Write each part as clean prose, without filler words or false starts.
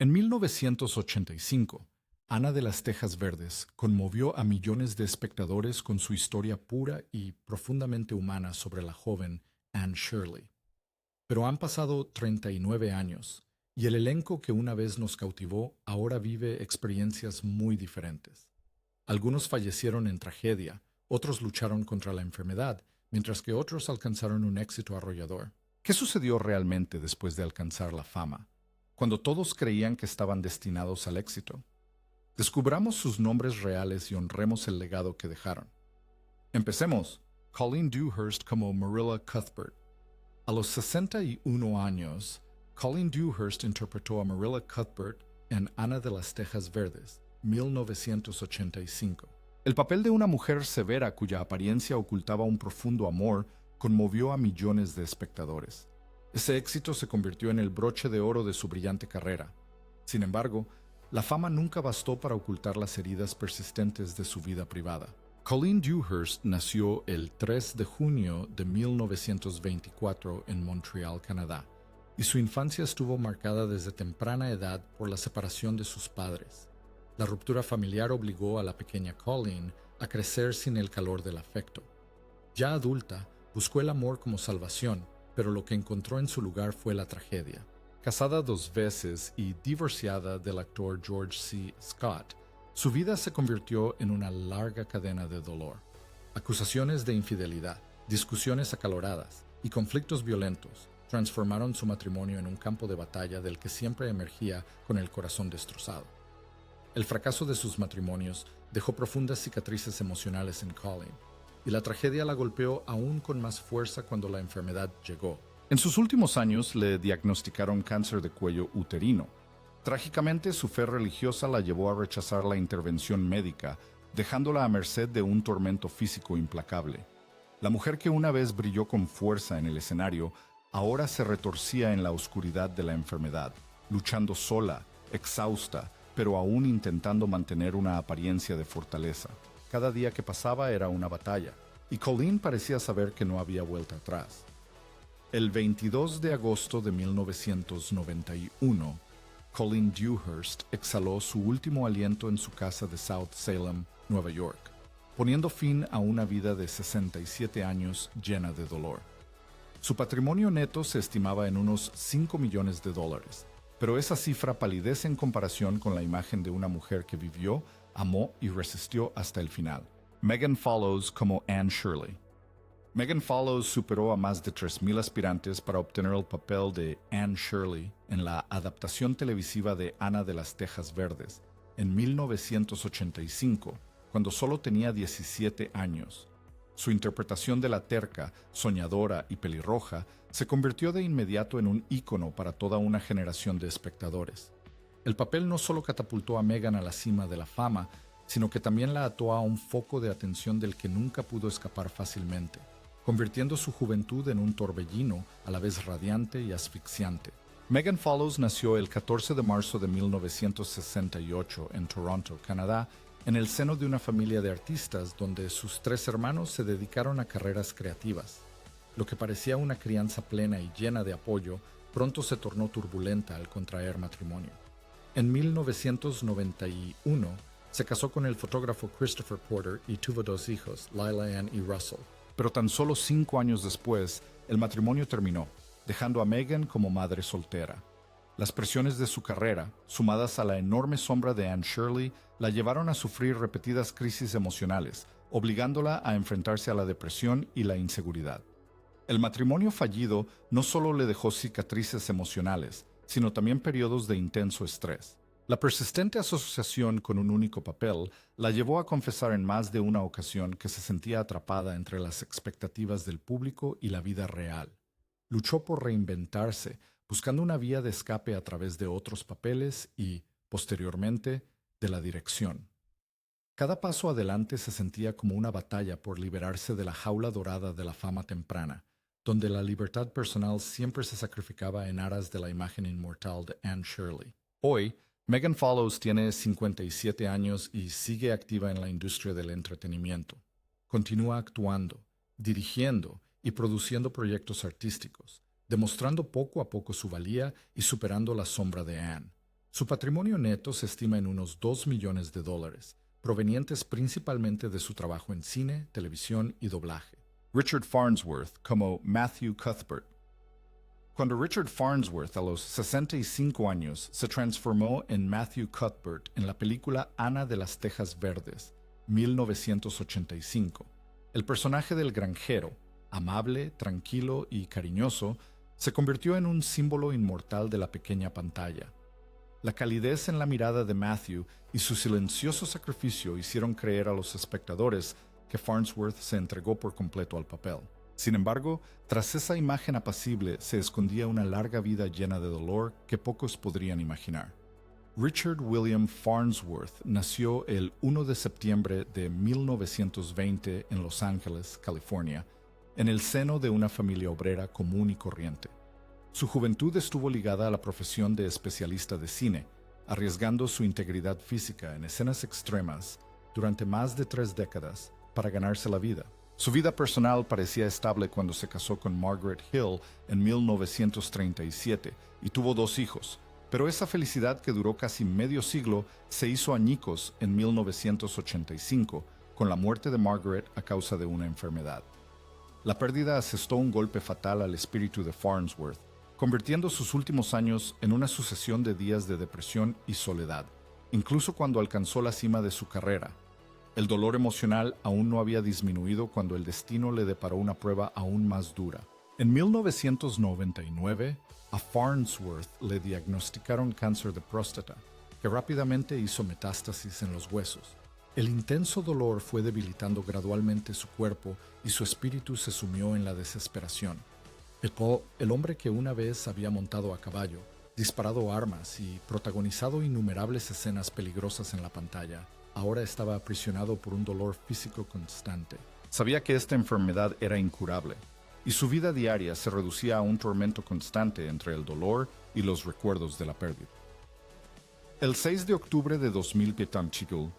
En 1985, Ana de las Tejas Verdes conmovió a millones de espectadores con su historia pura y profundamente humana sobre la joven Anne Shirley. Pero han pasado 39 años y el elenco que una vez nos cautivó ahora vive experiencias muy diferentes. Algunos fallecieron en tragedia, otros lucharon contra la enfermedad, mientras que otros alcanzaron un éxito arrollador. ¿Qué sucedió realmente después de alcanzar la fama, cuando todos creían que estaban destinados al éxito? Descubramos sus nombres reales y honremos el legado que dejaron. Empecemos. Colleen Dewhurst como Marilla Cuthbert. A los 61 años, Colleen Dewhurst interpretó a Marilla Cuthbert en Ana de las Tejas Verdes, 1985. El papel de una mujer severa cuya apariencia ocultaba un profundo amor conmovió a millones de espectadores. Ese éxito se convirtió en el broche de oro de su brillante carrera. Sin embargo, la fama nunca bastó para ocultar las heridas persistentes de su vida privada. Colleen Dewhurst nació el 3 de junio de 1924 en Montreal, Canadá, y su infancia estuvo marcada desde temprana edad por la separación de sus padres. La ruptura familiar obligó a la pequeña Colleen a crecer sin el calor del afecto. Ya adulta, buscó el amor como salvación, pero lo que encontró en su lugar fue la tragedia. Casada 2 veces y divorciada del actor George C. Scott, su vida se convirtió en una larga cadena de dolor. Acusaciones de infidelidad, discusiones acaloradas y conflictos violentos transformaron su matrimonio en un campo de batalla del que siempre emergía con el corazón destrozado. El fracaso de sus matrimonios dejó profundas cicatrices emocionales en Colleen, y la tragedia la golpeó aún con más fuerza cuando la enfermedad llegó. En sus últimos años le diagnosticaron cáncer de cuello uterino. Trágicamente, su fe religiosa la llevó a rechazar la intervención médica, dejándola a merced de un tormento físico implacable. La mujer que una vez brilló con fuerza en el escenario, ahora se retorcía en la oscuridad de la enfermedad, luchando sola, exhausta, pero aún intentando mantener una apariencia de fortaleza. Cada día que pasaba era una batalla, y Colleen parecía saber que no había vuelta atrás. El 22 de agosto de 1991, Colleen Dewhurst exhaló su último aliento en su casa de South Salem, Nueva York, poniendo fin a una vida de 67 años llena de dolor. Su patrimonio neto se estimaba en unos $5 millones, pero esa cifra palidece en comparación con la imagen de una mujer que vivió, amó y resistió hasta el final. Megan Follows como Anne Shirley. Megan Follows superó a más de 3,000 aspirantes para obtener el papel de Anne Shirley en la adaptación televisiva de Ana de las Tejas Verdes en 1985, cuando solo tenía 17 años. Su interpretación de la terca, soñadora y pelirroja se convirtió de inmediato en un ícono para toda una generación de espectadores. El papel no solo catapultó a Megan a la cima de la fama, sino que también la ató a un foco de atención del que nunca pudo escapar fácilmente, convirtiendo su juventud en un torbellino a la vez radiante y asfixiante. Megan Follows nació el 14 de marzo de 1968 en Toronto, Canadá, en el seno de una familia de artistas donde sus 3 hermanos se dedicaron a carreras creativas. Lo que parecía una crianza plena y llena de apoyo, pronto se tornó turbulenta al contraer matrimonio. En 1991, se casó con el fotógrafo Christopher Porter y tuvo 2 hijos, Lila Ann y Russell. Pero tan solo 5 años después, el matrimonio terminó, dejando a Megan como madre soltera. Las presiones de su carrera, sumadas a la enorme sombra de Anne Shirley, la llevaron a sufrir repetidas crisis emocionales, obligándola a enfrentarse a la depresión y la inseguridad. El matrimonio fallido no solo le dejó cicatrices emocionales, sino también periodos de intenso estrés. La persistente asociación con un único papel la llevó a confesar en más de una ocasión que se sentía atrapada entre las expectativas del público y la vida real. Luchó por reinventarse, buscando una vía de escape a través de otros papeles y, posteriormente, de la dirección. Cada paso adelante se sentía como una batalla por liberarse de la jaula dorada de la fama temprana, donde la libertad personal siempre se sacrificaba en aras de la imagen inmortal de Anne Shirley. Hoy, Megan Follows tiene 57 años y sigue activa en la industria del entretenimiento. Continúa actuando, dirigiendo y produciendo proyectos artísticos, demostrando poco a poco su valía y superando la sombra de Anne. Su patrimonio neto se estima en unos $2 millones, provenientes principalmente de su trabajo en cine, televisión y doblaje. Richard Farnsworth como Matthew Cuthbert. Cuando Richard Farnsworth, a los 65 años, se transformó en Matthew Cuthbert en la película Ana de las Tejas Verdes, 1985, el personaje del granjero, amable, tranquilo y cariñoso, se convirtió en un símbolo inmortal de la pequeña pantalla. La calidez en la mirada de Matthew y su silencioso sacrificio hicieron creer a los espectadores que Farnsworth se entregó por completo al papel. Sin embargo, tras esa imagen apacible se escondía una larga vida llena de dolor que pocos podrían imaginar. Richard William Farnsworth nació el 1 de septiembre de 1920 en Los Ángeles, California, en el seno de una familia obrera común y corriente. Su juventud estuvo ligada a la profesión de especialista de cine, arriesgando su integridad física en escenas extremas durante más de 3 décadas para ganarse la vida. Su vida personal parecía estable cuando se casó con Margaret Hill en 1937 y tuvo 2 hijos, pero esa felicidad que duró casi medio siglo se hizo añicos en 1985 con la muerte de Margaret a causa de una enfermedad. La pérdida asestó un golpe fatal al espíritu de Farnsworth, convirtiendo sus últimos años en una sucesión de días de depresión y soledad, incluso cuando alcanzó la cima de su carrera. El dolor emocional aún no había disminuido cuando el destino le deparó una prueba aún más dura. En 1999, a Farnsworth le diagnosticaron cáncer de próstata, que rápidamente hizo metástasis en los huesos. El intenso dolor fue debilitando gradualmente su cuerpo y su espíritu se sumió en la desesperación. El hombre que una vez había montado a caballo, disparado armas y protagonizado innumerables escenas peligrosas en la pantalla, ahora estaba aprisionado por un dolor físico constante. Sabía que esta enfermedad era incurable, y su vida diaria se reducía a un tormento constante entre el dolor y los recuerdos de la pérdida. El 6 de octubre de 2025,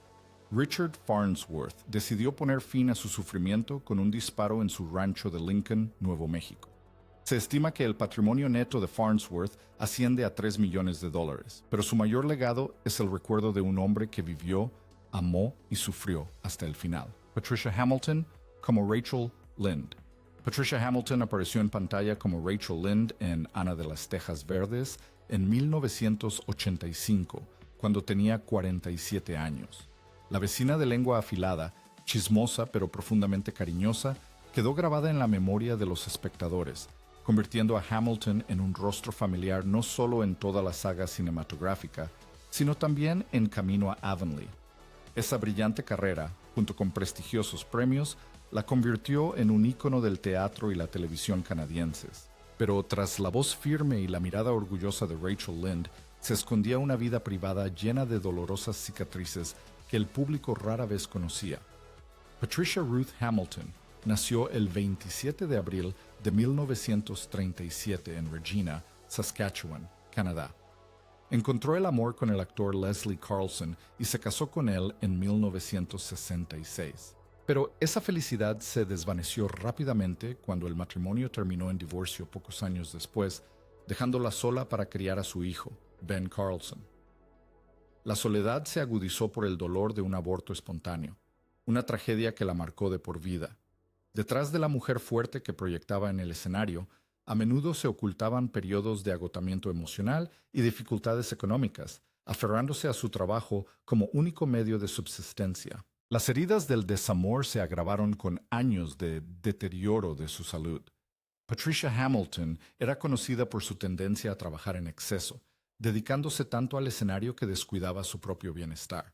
Richard Farnsworth decidió poner fin a su sufrimiento con un disparo en su rancho de Lincoln, Nuevo México. Se estima que el patrimonio neto de Farnsworth asciende a $3 millones, pero su mayor legado es el recuerdo de un hombre que vivió, amó y sufrió hasta el final. Patricia Hamilton como Rachel Lynde. Patricia Hamilton apareció en pantalla como Rachel Lynde en Ana de las Tejas Verdes en 1985, cuando tenía 47 años. La vecina de lengua afilada, chismosa pero profundamente cariñosa, quedó grabada en la memoria de los espectadores, convirtiendo a Hamilton en un rostro familiar no solo en toda la saga cinematográfica, sino también en Camino a Avonlea. Esa brillante carrera, junto con prestigiosos premios, la convirtió en un ícono del teatro y la televisión canadienses. Pero tras la voz firme y la mirada orgullosa de Rachel Lynde, se escondía una vida privada llena de dolorosas cicatrices que el público rara vez conocía. Patricia Ruth Hamilton nació el 27 de abril de 1937 en Regina, Saskatchewan, Canadá. Encontró el amor con el actor Leslie Carlson y se casó con él en 1966. Pero esa felicidad se desvaneció rápidamente cuando el matrimonio terminó en divorcio pocos años después, dejándola sola para criar a su hijo, Ben Carlson. La soledad se agudizó por el dolor de un aborto espontáneo, una tragedia que la marcó de por vida. Detrás de la mujer fuerte que proyectaba en el escenario, a menudo se ocultaban periodos de agotamiento emocional y dificultades económicas, aferrándose a su trabajo como único medio de subsistencia. Las heridas del desamor se agravaron con años de deterioro de su salud. Patricia Hamilton era conocida por su tendencia a trabajar en exceso, dedicándose tanto al escenario que descuidaba su propio bienestar.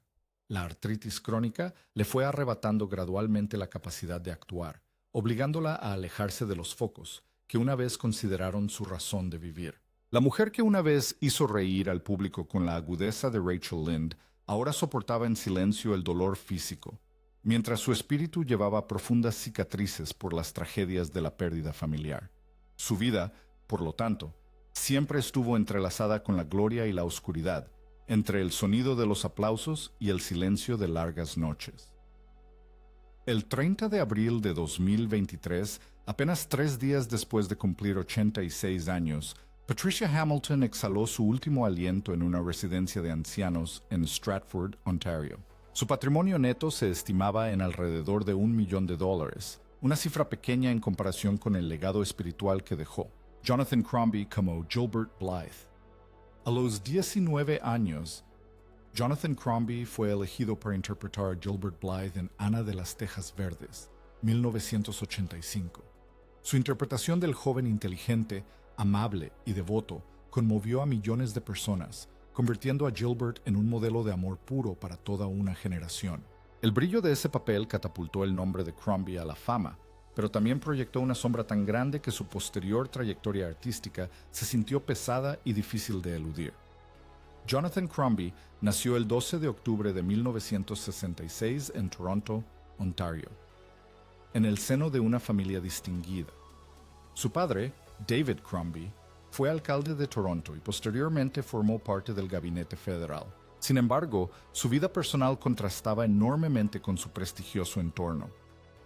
La artritis crónica le fue arrebatando gradualmente la capacidad de actuar, obligándola a alejarse de los focos, que una vez consideraron su razón de vivir. La mujer que una vez hizo reír al público con la agudeza de Rachel Lynde, ahora soportaba en silencio el dolor físico, mientras su espíritu llevaba profundas cicatrices por las tragedias de la pérdida familiar. Su vida, por lo tanto, siempre estuvo entrelazada con la gloria y la oscuridad, entre el sonido de los aplausos y el silencio de largas noches. El 30 de abril de 2023, apenas 3 días después de cumplir 86 años, Patricia Hamilton exhaló su último aliento en una residencia de ancianos en Stratford, Ontario. Su patrimonio neto se estimaba en alrededor de $1 millón, una cifra pequeña en comparación con el legado espiritual que dejó. Jonathan Crombie como Gilbert Blythe. A los 19 años, Jonathan Crombie fue elegido para interpretar a Gilbert Blythe en Ana de las Tejas Verdes, 1985. Su interpretación del joven inteligente, amable y devoto conmovió a millones de personas, convirtiendo a Gilbert en un modelo de amor puro para toda una generación. El brillo de ese papel catapultó el nombre de Crombie a la fama, pero también proyectó una sombra tan grande que su posterior trayectoria artística se sintió pesada y difícil de eludir. Jonathan Crombie nació el 12 de octubre de 1966 en Toronto, Ontario, en el seno de una familia distinguida. Su padre, David Crombie, fue alcalde de Toronto y posteriormente formó parte del gabinete federal. Sin embargo, su vida personal contrastaba enormemente con su prestigioso entorno.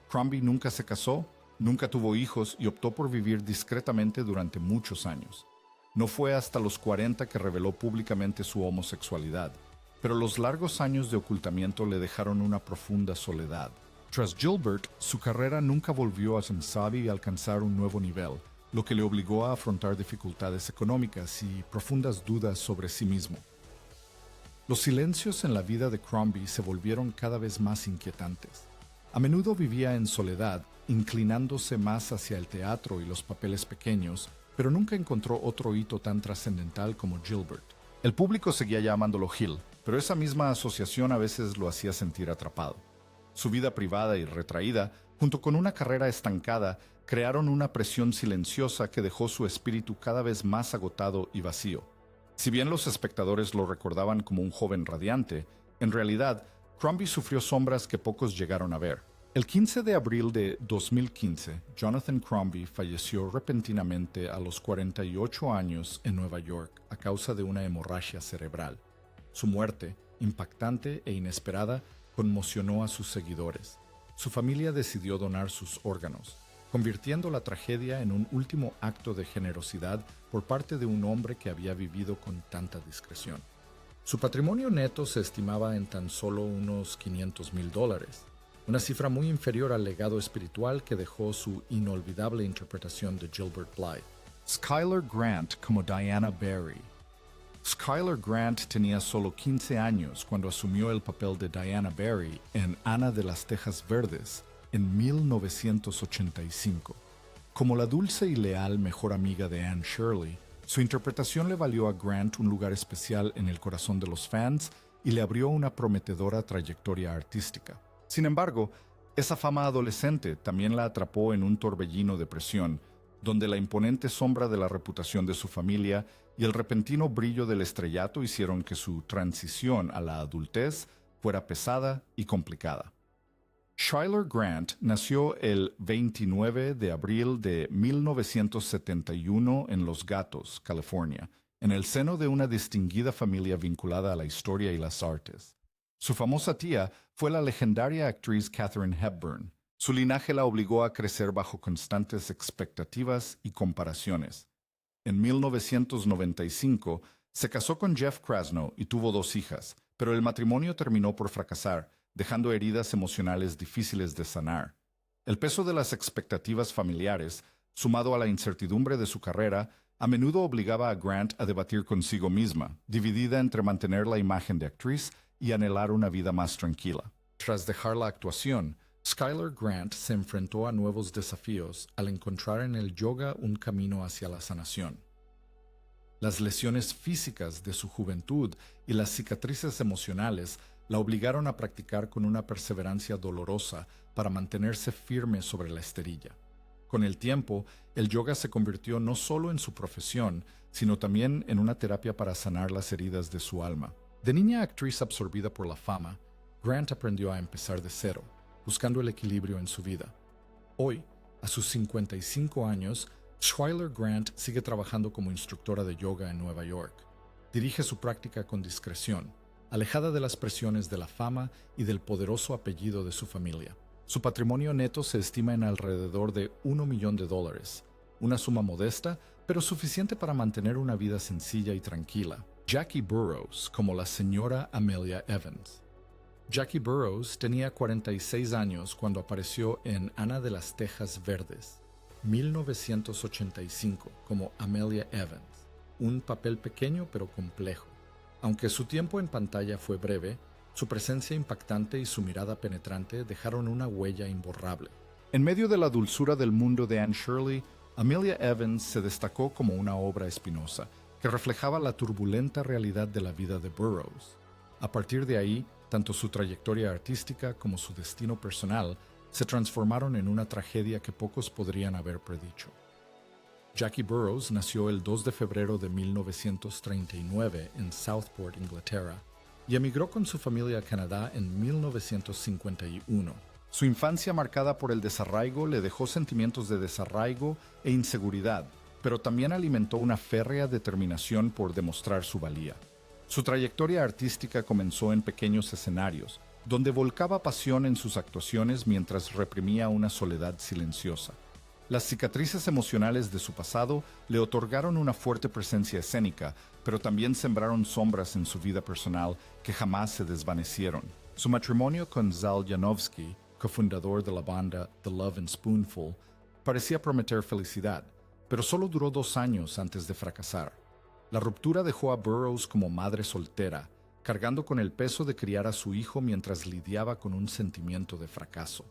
Crombie nunca se casó, nunca tuvo hijos y optó por vivir discretamente durante muchos años. No fue hasta los 40 que reveló públicamente su homosexualidad, pero los largos años de ocultamiento le dejaron una profunda soledad. Tras Gilbert, su carrera nunca volvió a censar y alcanzar un nuevo nivel, lo que le obligó a afrontar dificultades económicas y profundas dudas sobre sí mismo. Los silencios en la vida de Crombie se volvieron cada vez más inquietantes. A menudo vivía en soledad, inclinándose más hacia el teatro y los papeles pequeños, pero nunca encontró otro hito tan trascendental como Gilbert. El público seguía llamándolo Gil, pero esa misma asociación a veces lo hacía sentir atrapado. Su vida privada y retraída, junto con una carrera estancada, crearon una presión silenciosa que dejó su espíritu cada vez más agotado y vacío. Si bien los espectadores lo recordaban como un joven radiante, en realidad, Crombie sufrió sombras que pocos llegaron a ver. El 15 de abril de 2015, Jonathan Crombie falleció repentinamente a los 48 años en Nueva York a causa de una hemorragia cerebral. Su muerte, impactante e inesperada, conmocionó a sus seguidores. Su familia decidió donar sus órganos, convirtiendo la tragedia en un último acto de generosidad por parte de un hombre que había vivido con tanta discreción. Su patrimonio neto se estimaba en tan solo unos $500,000, una cifra muy inferior al legado espiritual que dejó su inolvidable interpretación de Gilbert Blythe. Skylar Grant como Diana Barry. Skylar Grant tenía solo 15 años cuando asumió el papel de Diana Barry en Ana de las Tejas Verdes en 1985. Como la dulce y leal mejor amiga de Anne Shirley, su interpretación le valió a Grant un lugar especial en el corazón de los fans y le abrió una prometedora trayectoria artística. Sin embargo, esa fama adolescente también la atrapó en un torbellino de presión, donde la imponente sombra de la reputación de su familia y el repentino brillo del estrellato hicieron que su transición a la adultez fuera pesada y complicada. Skylar Grant nació el 29 de abril de 1971 en Los Gatos, California, en el seno de una distinguida familia vinculada a la historia y las artes. Su famosa tía fue la legendaria actriz Katharine Hepburn. Su linaje la obligó a crecer bajo constantes expectativas y comparaciones. En 1995 se casó con Jeff Krasno y tuvo 2 hijas, pero el matrimonio terminó por fracasar, dejando heridas emocionales difíciles de sanar. El peso de las expectativas familiares, sumado a la incertidumbre de su carrera, a menudo obligaba a Grant a debatir consigo misma, dividida entre mantener la imagen de actriz y anhelar una vida más tranquila. Tras dejar la actuación, Skylar Grant se enfrentó a nuevos desafíos al encontrar en el yoga un camino hacia la sanación. Las lesiones físicas de su juventud y las cicatrices emocionales la obligaron a practicar con una perseverancia dolorosa para mantenerse firme sobre la esterilla. Con el tiempo, el yoga se convirtió no solo en su profesión, sino también en una terapia para sanar las heridas de su alma. De niña actriz absorbida por la fama, Grant aprendió a empezar de cero, buscando el equilibrio en su vida. Hoy, a sus 55 años, Skylar Grant sigue trabajando como instructora de yoga en Nueva York. Dirige su práctica con discreción, alejada de las presiones de la fama y del poderoso apellido de su familia. Su patrimonio neto se estima en alrededor de $1 millón, una suma modesta, pero suficiente para mantener una vida sencilla y tranquila. Jackie Burroughs, como la señora Amelia Evans. Jackie Burroughs tenía 46 años cuando apareció en Ana de las Tejas Verdes, 1985, como Amelia Evans, un papel pequeño pero complejo. Aunque su tiempo en pantalla fue breve, su presencia impactante y su mirada penetrante dejaron una huella imborrable. En medio de la dulzura del mundo de Anne Shirley, Amelia Evans se destacó como una obra espinosa que reflejaba la turbulenta realidad de la vida de Burroughs. A partir de ahí, tanto su trayectoria artística como su destino personal se transformaron en una tragedia que pocos podrían haber predicho. Jackie Burroughs nació el 2 de febrero de 1939 en Southport, Inglaterra, y emigró con su familia a Canadá en 1951. Su infancia marcada por el desarraigo le dejó sentimientos de desarraigo e inseguridad, pero también alimentó una férrea determinación por demostrar su valía. Su trayectoria artística comenzó en pequeños escenarios, donde volcaba pasión en sus actuaciones mientras reprimía una soledad silenciosa. Las cicatrices emocionales de su pasado le otorgaron una fuerte presencia escénica, pero también sembraron sombras en su vida personal que jamás se desvanecieron. Su matrimonio con Zal Janowski, cofundador de la banda The Love and Spoonful, parecía prometer felicidad, pero solo duró 2 años antes de fracasar. La ruptura dejó a Burroughs como madre soltera, cargando con el peso de criar a su hijo mientras lidiaba con un sentimiento de fracaso.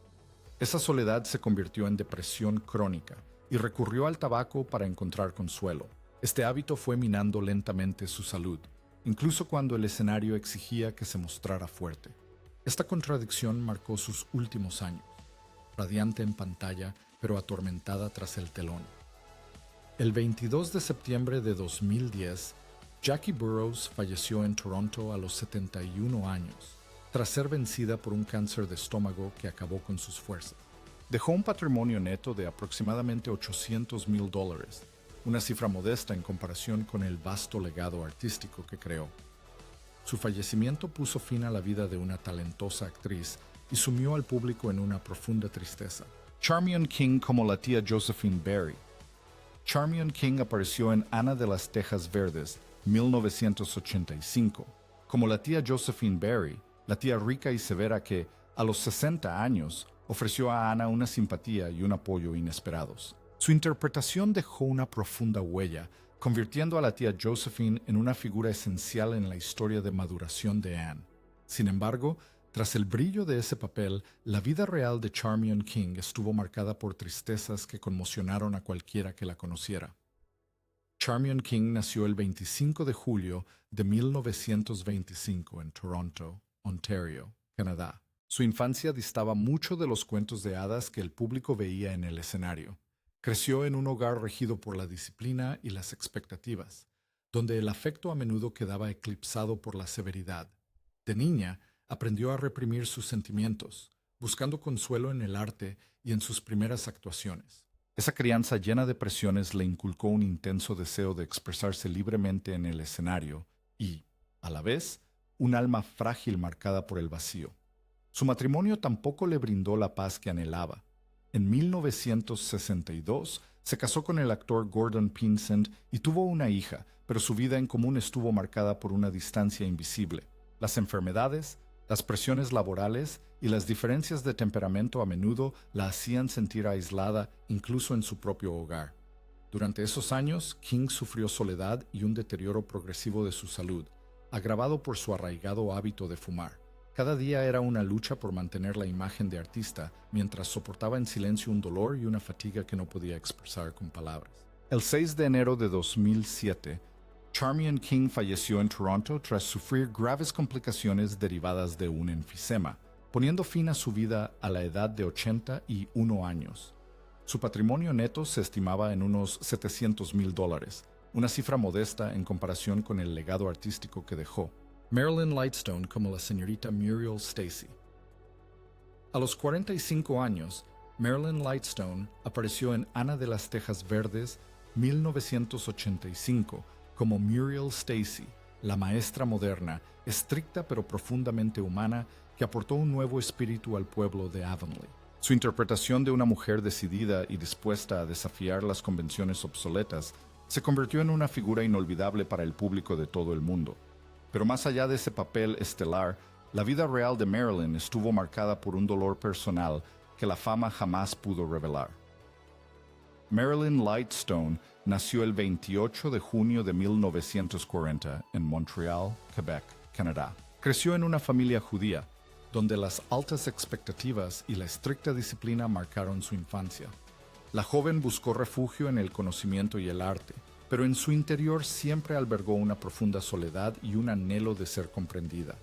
Esa soledad se convirtió en depresión crónica y recurrió al tabaco para encontrar consuelo. Este hábito fue minando lentamente su salud, incluso cuando el escenario exigía que se mostrara fuerte. Esta contradicción marcó sus últimos años, radiante en pantalla, pero atormentada tras el telón. El 22 de septiembre de 2010, Jackie Burroughs falleció en Toronto a los 71 años, tras ser vencida por un cáncer de estómago que acabó con sus fuerzas. Dejó un patrimonio neto de aproximadamente $800,000, una cifra modesta en comparación con el vasto legado artístico que creó. Su fallecimiento puso fin a la vida de una talentosa actriz y sumió al público en una profunda tristeza. Charmion King como la tía Josephine Barry. Charmion King apareció en Ana de las Tejas Verdes, 1985, como la tía Josephine Barry, la tía rica y severa que, a los 60 años, ofreció a Ana una simpatía y un apoyo inesperados. Su interpretación dejó una profunda huella, convirtiendo a la tía Josephine en una figura esencial en la historia de maduración de Anne. Sin embargo, tras el brillo de ese papel, la vida real de Charmion King estuvo marcada por tristezas que conmocionaron a cualquiera que la conociera. Charmion King nació el 25 de julio de 1925 en Toronto, Ontario, Canadá. Su infancia distaba mucho de los cuentos de hadas que el público veía en el escenario. Creció en un hogar regido por la disciplina y las expectativas, donde el afecto a menudo quedaba eclipsado por la severidad. De niña, aprendió a reprimir sus sentimientos, buscando consuelo en el arte y en sus primeras actuaciones. Esa crianza llena de presiones le inculcó un intenso deseo de expresarse libremente en el escenario y, a la vez, un alma frágil marcada por el vacío. Su matrimonio tampoco le brindó la paz que anhelaba. En 1962 se casó con el actor Gordon Pinsent y tuvo una hija, pero su vida en común estuvo marcada por una distancia invisible. Las enfermedades, las presiones laborales y las diferencias de temperamento a menudo la hacían sentir aislada incluso en su propio hogar. Durante esos años, King sufrió soledad y un deterioro progresivo de su salud, agravado por su arraigado hábito de fumar. Cada día era una lucha por mantener la imagen de artista, mientras soportaba en silencio un dolor y una fatiga que no podía expresar con palabras. El 6 de enero de 2007, Charmion King falleció en Toronto tras sufrir graves complicaciones derivadas de un enfisema, poniendo fin a su vida a la edad de 81 años. Su patrimonio neto se estimaba en unos $700,000, una cifra modesta en comparación con el legado artístico que dejó. Marilyn Lightstone como la señorita Muriel Stacy. A los 45 años, Marilyn Lightstone apareció en Ana de las Tejas Verdes, 1985, como Muriel Stacy, la maestra moderna, estricta pero profundamente humana, que aportó un nuevo espíritu al pueblo de Avonlea. Su interpretación de una mujer decidida y dispuesta a desafiar las convenciones obsoletas Se convirtió en una figura inolvidable para el público de todo el mundo. Pero más allá de ese papel estelar, la vida real de Marilyn estuvo marcada por un dolor personal que la fama jamás pudo revelar. Marilyn Lightstone nació el 28 de junio de 1940 en Montreal, Quebec, Canadá. Creció en una familia judía, donde las altas expectativas y la estricta disciplina marcaron su infancia. La joven buscó refugio en el conocimiento y el arte, pero en su interior siempre albergó una profunda soledad y un anhelo de ser comprendida.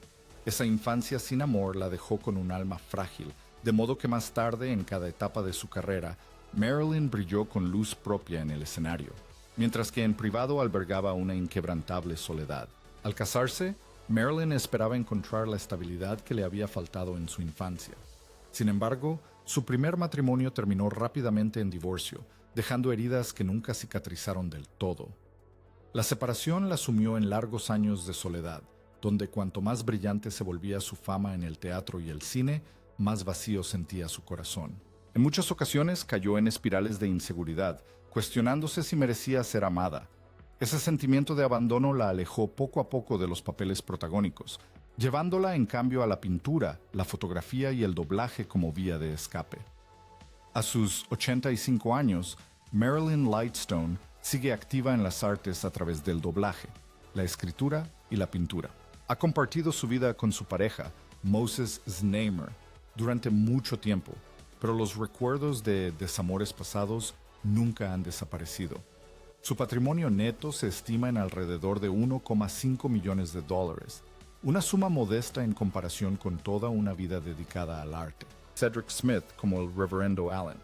Esa infancia sin amor la dejó con un alma frágil, de modo que más tarde, en cada etapa de su carrera, Marilyn brilló con luz propia en el escenario, mientras que en privado albergaba una inquebrantable soledad. Al casarse, Marilyn esperaba encontrar la estabilidad que le había faltado en su infancia. Sin embargo, su primer matrimonio terminó rápidamente en divorcio, dejando heridas que nunca cicatrizaron del todo. La separación la sumió en largos años de soledad, donde cuanto más brillante se volvía su fama en el teatro y el cine, más vacío sentía su corazón. En muchas ocasiones cayó en espirales de inseguridad, cuestionándose si merecía ser amada. Ese sentimiento de abandono la alejó poco a poco de los papeles protagónicos, llevándola en cambio a la pintura, la fotografía y el doblaje como vía de escape. A sus 85 años, Marilyn Lightstone sigue activa en las artes a través del doblaje, la escritura y la pintura. Ha compartido su vida con su pareja, Moses Znaimer, durante mucho tiempo, pero los recuerdos de desamores pasados nunca han desaparecido. Su patrimonio neto se estima en alrededor de $1,5 millones, una suma modesta en comparación con toda una vida dedicada al arte. Cedric Smith como el Reverendo Allen.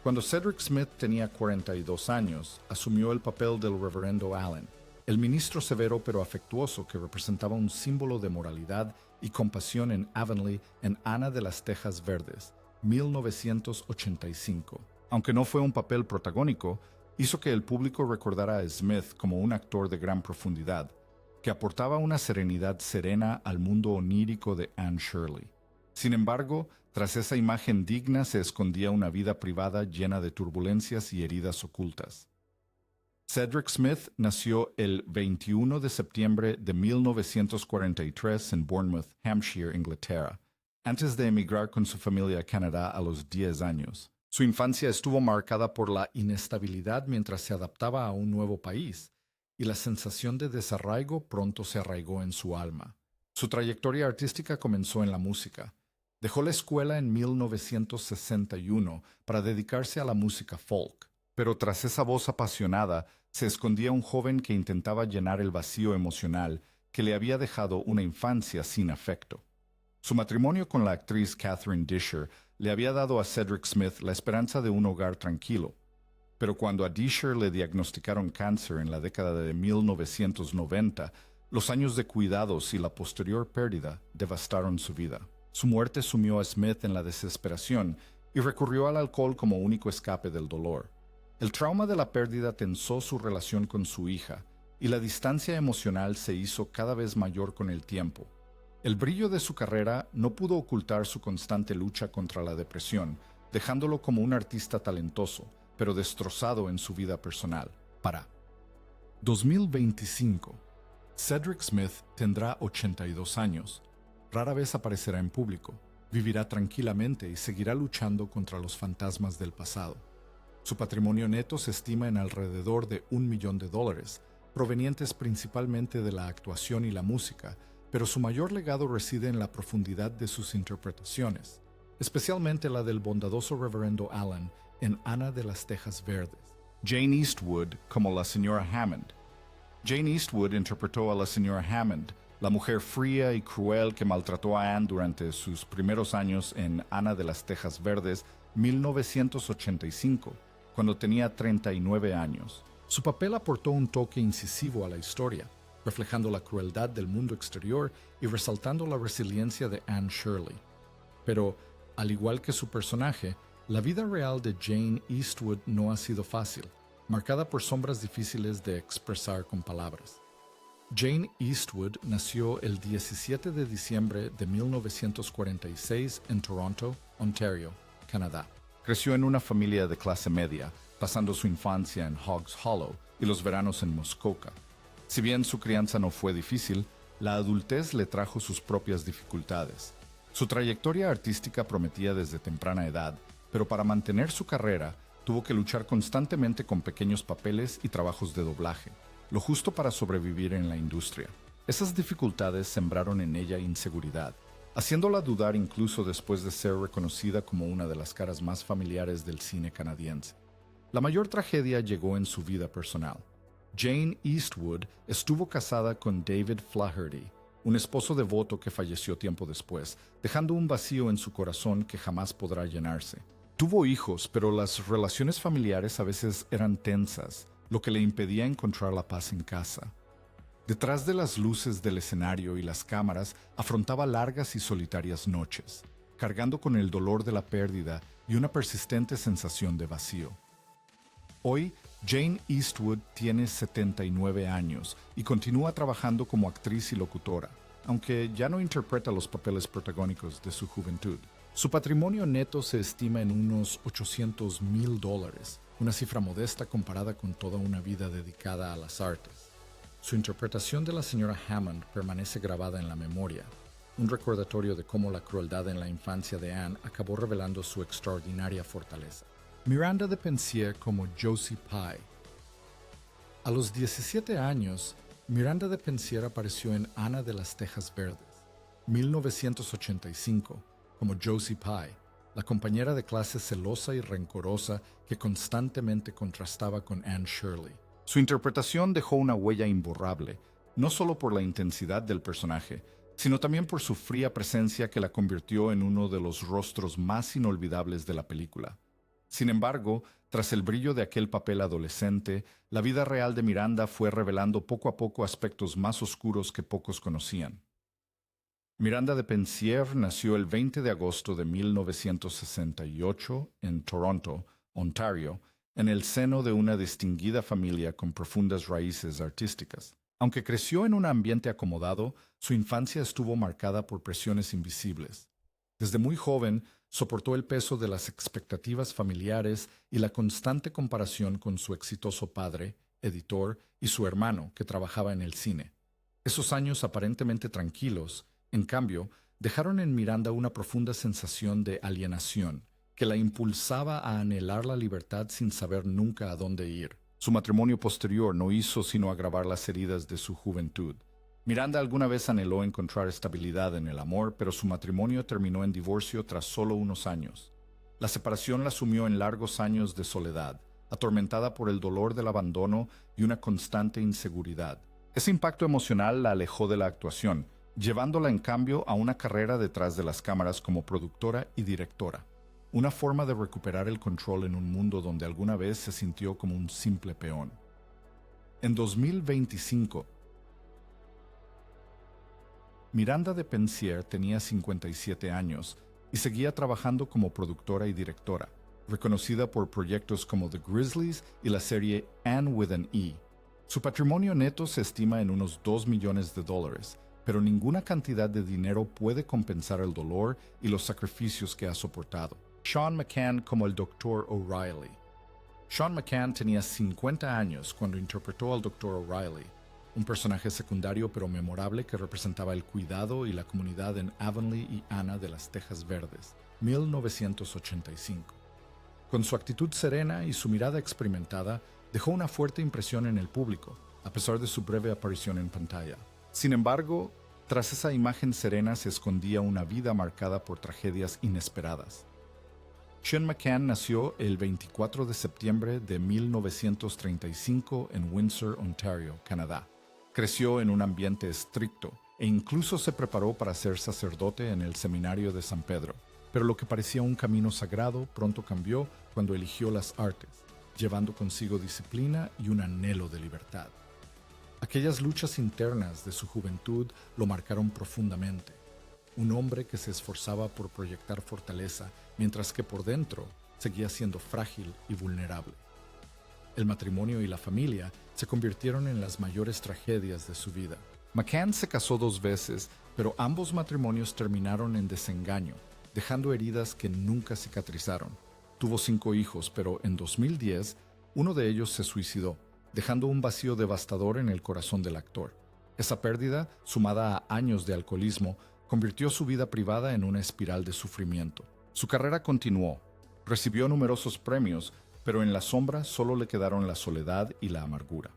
Cuando Cedric Smith tenía 42 años, asumió el papel del Reverendo Allen, el ministro severo pero afectuoso que representaba un símbolo de moralidad y compasión en Avonlea en Ana de las Tejas Verdes, 1985. Aunque no fue un papel protagónico, hizo que el público recordara a Smith como un actor de gran profundidad, que aportaba una serenidad serena al mundo onírico de Anne Shirley. Sin embargo, tras esa imagen digna se escondía una vida privada llena de turbulencias y heridas ocultas. Cedric Smith nació el 21 de septiembre de 1943 en Bournemouth, Hampshire, Inglaterra, antes de emigrar con su familia a Canadá a los 10 años. Su infancia estuvo marcada por la inestabilidad mientras se adaptaba a un nuevo país, y la sensación de desarraigo pronto se arraigó en su alma. Su trayectoria artística comenzó en la música. Dejó la escuela en 1961 para dedicarse a la música folk, pero tras esa voz apasionada se escondía un joven que intentaba llenar el vacío emocional que le había dejado una infancia sin afecto. Su matrimonio con la actriz Catherine Disher le había dado a Cedric Smith la esperanza de un hogar tranquilo, pero cuando a Disher le diagnosticaron cáncer en la década de 1990, los años de cuidados y la posterior pérdida devastaron su vida. Su muerte sumió a Smith en la desesperación y recurrió al alcohol como único escape del dolor. El trauma de la pérdida tensó su relación con su hija, y la distancia emocional se hizo cada vez mayor con el tiempo. El brillo de su carrera no pudo ocultar su constante lucha contra la depresión, dejándolo como un artista talentoso, pero destrozado en su vida personal. Para 2025, Cedric Smith tendrá 82 años. Rara vez aparecerá en público, vivirá tranquilamente y seguirá luchando contra los fantasmas del pasado. Su patrimonio neto se estima en alrededor de $1 millón, provenientes principalmente de la actuación y la música, pero su mayor legado reside en la profundidad de sus interpretaciones, especialmente la del bondadoso Reverendo Allen en Ana de las Tejas Verdes. Jane Eastwood como la señora Hammond. Jane Eastwood interpretó a la señora Hammond, la mujer fría y cruel que maltrató a Anne durante sus primeros años en Ana de las Tejas Verdes, 1985, cuando tenía 39 años. Su papel aportó un toque incisivo a la historia, reflejando la crueldad del mundo exterior y resaltando la resiliencia de Anne Shirley. Pero, al igual que su personaje, la vida real de Jane Eastwood no ha sido fácil, marcada por sombras difíciles de expresar con palabras. Jane Eastwood nació el 17 de diciembre de 1946 en Toronto, Ontario, Canadá. Creció en una familia de clase media, pasando su infancia en Hogs Hollow, y los veranos en Muskoka. Si bien su crianza no fue difícil, la adultez le trajo sus propias dificultades. Su trayectoria artística prometía desde temprana edad, pero para mantener su carrera tuvo que luchar constantemente con pequeños papeles y trabajos de doblaje, lo justo para sobrevivir en la industria. Esas dificultades sembraron en ella inseguridad, haciéndola dudar incluso después de ser reconocida como una de las caras más familiares del cine canadiense. La mayor tragedia llegó en su vida personal. Jane Eastwood estuvo casada con David Flaherty, un esposo devoto que falleció tiempo después, dejando un vacío en su corazón que jamás podrá llenarse. Tuvo hijos, pero las relaciones familiares a veces eran tensas, lo que le impedía encontrar la paz en casa. Detrás de las luces del escenario y las cámaras, afrontaba largas y solitarias noches, cargando con el dolor de la pérdida y una persistente sensación de vacío. Hoy, Jane Eastwood tiene 79 años y continúa trabajando como actriz y locutora, aunque ya no interpreta los papeles protagónicos de su juventud. Su patrimonio neto se estima en unos $800,000, una cifra modesta comparada con toda una vida dedicada a las artes. Su interpretación de la señora Hammond permanece grabada en la memoria, un recordatorio de cómo la crueldad en la infancia de Anne acabó revelando su extraordinaria fortaleza. Miranda de Pensier como Josie Pye. A los 17 años, Miranda de Pensier apareció en Ana de las Tejas Verdes, 1985, como Josie Pye, la compañera de clase celosa y rencorosa que constantemente contrastaba con Anne Shirley. Su interpretación dejó una huella imborrable, no solo por la intensidad del personaje, sino también por su fría presencia que la convirtió en uno de los rostros más inolvidables de la película. Sin embargo, tras el brillo de aquel papel adolescente, la vida real de Miranda fue revelando poco a poco aspectos más oscuros que pocos conocían. Miranda de Pensier nació el 20 de agosto de 1968 en Toronto, Ontario, en el seno de una distinguida familia con profundas raíces artísticas. Aunque creció en un ambiente acomodado, su infancia estuvo marcada por presiones invisibles. Desde muy joven, soportó el peso de las expectativas familiares y la constante comparación con su exitoso padre, editor, y su hermano, que trabajaba en el cine. Esos años aparentemente tranquilos, en cambio, dejaron en Miranda una profunda sensación de alienación, que la impulsaba a anhelar la libertad sin saber nunca a dónde ir. Su matrimonio posterior no hizo sino agravar las heridas de su juventud. Miranda alguna vez anheló encontrar estabilidad en el amor, pero su matrimonio terminó en divorcio tras solo unos años. La separación la sumió en largos años de soledad, atormentada por el dolor del abandono y una constante inseguridad. Ese impacto emocional la alejó de la actuación, llevándola en cambio a una carrera detrás de las cámaras como productora y directora. Una forma de recuperar el control en un mundo donde alguna vez se sintió como un simple peón. En 2025, Miranda de Pensier tenía 57 años y seguía trabajando como productora y directora, reconocida por proyectos como The Grizzlies y la serie Anne with an E. Su patrimonio neto se estima en unos $2 millones, pero ninguna cantidad de dinero puede compensar el dolor y los sacrificios que ha soportado. Sean McCann como el Dr. O'Reilly. Sean McCann tenía 50 años cuando interpretó al Dr. O'Reilly, un personaje secundario pero memorable que representaba el cuidado y la comunidad en Avonlea y Ana de las Tejas Verdes, 1985. Con su actitud serena y su mirada experimentada, dejó una fuerte impresión en el público, a pesar de su breve aparición en pantalla. Sin embargo, tras esa imagen serena se escondía una vida marcada por tragedias inesperadas. Sean McCann nació el 24 de septiembre de 1935 en Windsor, Ontario, Canadá. Creció en un ambiente estricto e incluso se preparó para ser sacerdote en el seminario de San Pedro. Pero lo que parecía un camino sagrado pronto cambió cuando eligió las artes, llevando consigo disciplina y un anhelo de libertad. Aquellas luchas internas de su juventud lo marcaron profundamente. Un hombre que se esforzaba por proyectar fortaleza, mientras que por dentro seguía siendo frágil y vulnerable. El matrimonio y la familia se convirtieron en las mayores tragedias de su vida. McCann se casó 2 veces, pero ambos matrimonios terminaron en desengaño, dejando heridas que nunca cicatrizaron. Tuvo 5 hijos, pero en 2010, uno de ellos se suicidó, dejando un vacío devastador en el corazón del actor. Esa pérdida, sumada a años de alcoholismo, convirtió su vida privada en una espiral de sufrimiento. Su carrera continuó. Recibió numerosos premios, pero en la sombra solo le quedaron la soledad y la amargura.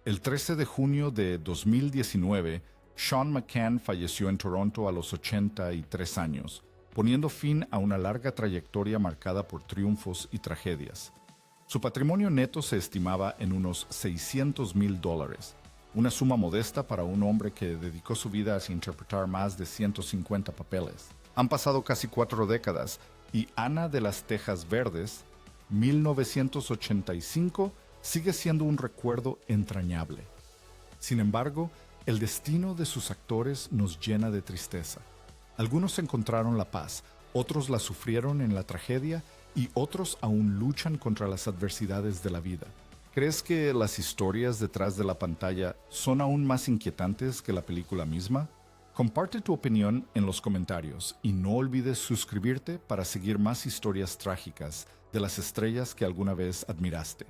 El 13 de junio de 2019, Sean McCann falleció en Toronto a los 83 años, poniendo fin a una larga trayectoria marcada por triunfos y tragedias. Su patrimonio neto se estimaba en unos $600,000, una suma modesta para un hombre que dedicó su vida a interpretar más de 150 papeles. Han pasado casi 4 décadas y Ana de las Tejas Verdes, 1985, sigue siendo un recuerdo entrañable. Sin embargo, el destino de sus actores nos llena de tristeza. Algunos encontraron la paz, otros la sufrieron en la tragedia y otros aún luchan contra las adversidades de la vida. ¿Crees que las historias detrás de la pantalla son aún más inquietantes que la película misma? Comparte tu opinión en los comentarios y no olvides suscribirte para seguir más historias trágicas de las estrellas que alguna vez admiraste.